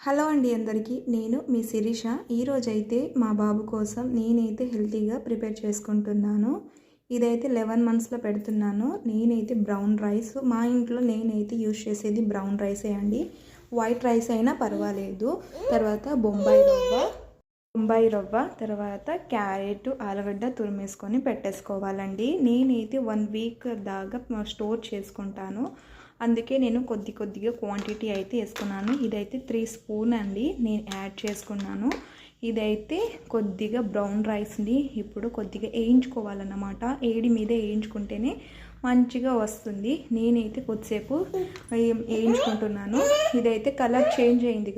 Hello అండి అందరికీ, నేను మీ శిరీష. ఈరోజైతే మా బాబు కోసం నేనైతే హెల్తీగా ప్రిపేర్ చేసుకుంటున్నాను. ఇదైతే 11 మంత్స్లో పెడుతున్నాను. నేనైతే బ్రౌన్ రైస్, మా ఇంట్లో నేనైతే యూజ్ చేసేది బ్రౌన్ రైసే అండి. వైట్ రైస్ అయినా పర్వాలేదు. తర్వాత బొంబాయి రవ్వ, తర్వాత క్యారెట్, ఆలుగడ్డ తురిమేసుకొని పెట్టేసుకోవాలండి. నేనైతే 1 వీక్ దాకా స్టోర్ చేసుకుంటాను. అందుకే నేను కొద్దిగా క్వాంటిటీ అయితే వేసుకున్నాను. ఇదైతే 3 స్పూన్ అండి నేను యాడ్ చేసుకున్నాను. ఇదైతే కొద్దిగా బ్రౌన్ రైస్ని ఇప్పుడు కొద్దిగా వేయించుకోవాలన్నమాట. ఏడి మీద వేయించుకుంటేనే మంచిగా వస్తుంది. నేనైతే కొద్దిసేపు వేయించుకుంటున్నాను. ఇదైతే కలర్ చేంజ్ అయింది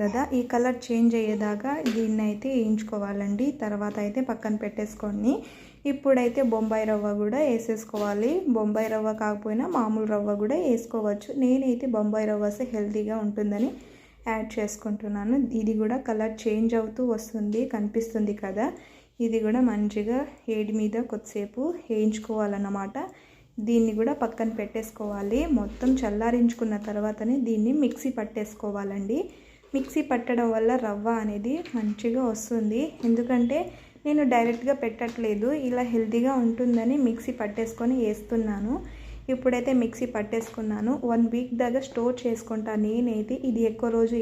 కదా, ఈ కలర్ చేంజ్ అయ్యేదాకా దీన్ని అయితే వేయించుకోవాలండి. తర్వాత అయితే పక్కన పెట్టేసుకొని ఇప్పుడైతే బొంబాయి రవ్వ కూడా వేసేసుకోవాలి. బొంబాయి రవ్వ కాకపోయినా మామూలు రవ్వ కూడా వేసుకోవచ్చు. నేనైతే బొంబాయి రవ్వ హెల్తీగా ఉంటుందని యాడ్ చేసుకుంటున్నాను. ఇది కూడా కలర్ చేంజ్ అవుతూ వస్తుంది, కనిపిస్తుంది కదా. ఇది కూడా మంచిగా వేడి మీద కొద్దిసేపు వేయించుకోవాలన్నమాట. దీన్ని కూడా పక్కన పెట్టేసుకోవాలి. మొత్తం చల్లారించుకున్న తర్వాతనే దీన్ని మిక్సీ పట్టేసుకోవాలండి. మిక్సీ పట్టడం వల్ల రవ్వ అనేది మంచిగా వస్తుంది. ఎందుకంటే నేను డైరెక్ట్గా పెట్టట్లేదు, ఇలా హెల్తీగా ఉంటుందని మిక్సీ పట్టేసుకొని వేస్తున్నాను. ఇప్పుడైతే మిక్సీ పట్టేసుకున్నాను. 1 వీక్ దాకా స్టోర్ చేసుకుంటాను నేనైతే. ఇది ఎక్కువ రోజు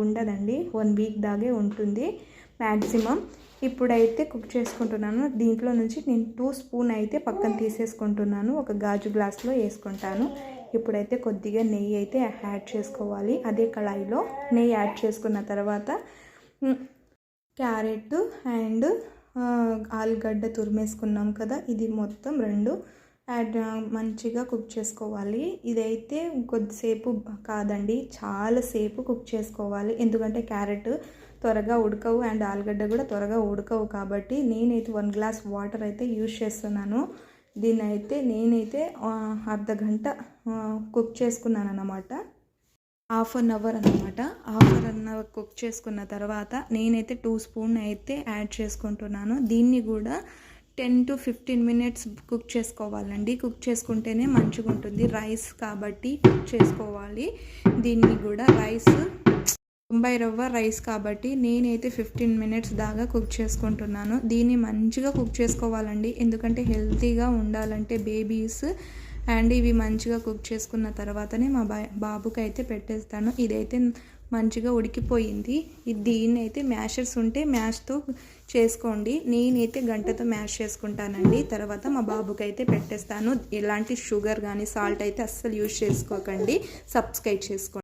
ఉండదండి, 1 వీక్ దాగే ఉంటుంది మ్యాక్సిమం. ఇప్పుడైతే కుక్ చేసుకుంటున్నాను. దీంట్లో నుంచి నేను 2 స్పూన్ అయితే పక్కన తీసేసుకుంటున్నాను. ఒక గాజు గ్లాస్లో వేసుకుంటాను. ఇప్పుడైతే కొద్దిగా నెయ్యి అయితే యాడ్ చేసుకోవాలి. అదే కళాయిలో నెయ్యి యాడ్ చేసుకున్న తర్వాత క్యారెట్ అండ్ ఆలుగడ్డ తురిమేసుకున్నాం కదా, ఇది మొత్తం 2 మంచిగా కుక్ చేసుకోవాలి. ఇదైతే కొద్దిసేపు కాదండి, చాలాసేపు కుక్ చేసుకోవాలి. ఎందుకంటే క్యారెట్ త్వరగా ఉడకవు అండ్ ఆలుగడ్డ కూడా త్వరగా ఉడకవు. కాబట్టి నేనైతే 1 గ్లాస్ వాటర్ అయితే యూజ్ చేస్తున్నాను. దీన్నైతే నేనైతే అర్ధ గంట కుక్ చేసుకున్నాను అన్నమాట. హాఫ్ అన్ అవర్ కుక్ చేసుకున్న తర్వాత నేనైతే 2 స్పూన్ అయితే యాడ్ చేసుకుంటున్నాను. దీన్ని కూడా 10 to 15 minutes కుక్ చేసుకోవాలండి. కుక్ చేసుకుంటేనే మంచిగా ఉంటుంది. రైస్ కాబట్టి కుక్ చేసుకోవాలి. దీన్ని కూడా బొంబాయి రవ్వ రైస్ కాబట్టి నేనైతే 15 minutes దాకా కుక్ చేసుకుంటున్నాను. దీన్ని మంచిగా కుక్ చేసుకోవాలండి. ఎందుకంటే హెల్తీగా ఉండాలంటే బేబీస్ అండ్ ఇవి మంచిగా కుక్ చేసుకున్న తర్వాతనే మా బాబుకి అయితే పెట్టేస్తాను. ఇదైతే మంచిగా ఉడికిపోయింది. దీన్ని అయితే మ్యాషర్స్ ఉంటే మ్యాష్తో చేసుకోండి. నేనైతే గంటతో మ్యాష్ చేసుకుంటానండి. తర్వాత మా బాబుకి అయితే పెట్టేస్తాను. ఎలాంటి షుగర్ కానీ సాల్ట్ అయితే అస్సలు యూజ్ చేసుకోకండి. సబ్స్క్రైబ్ చేసుకోండి.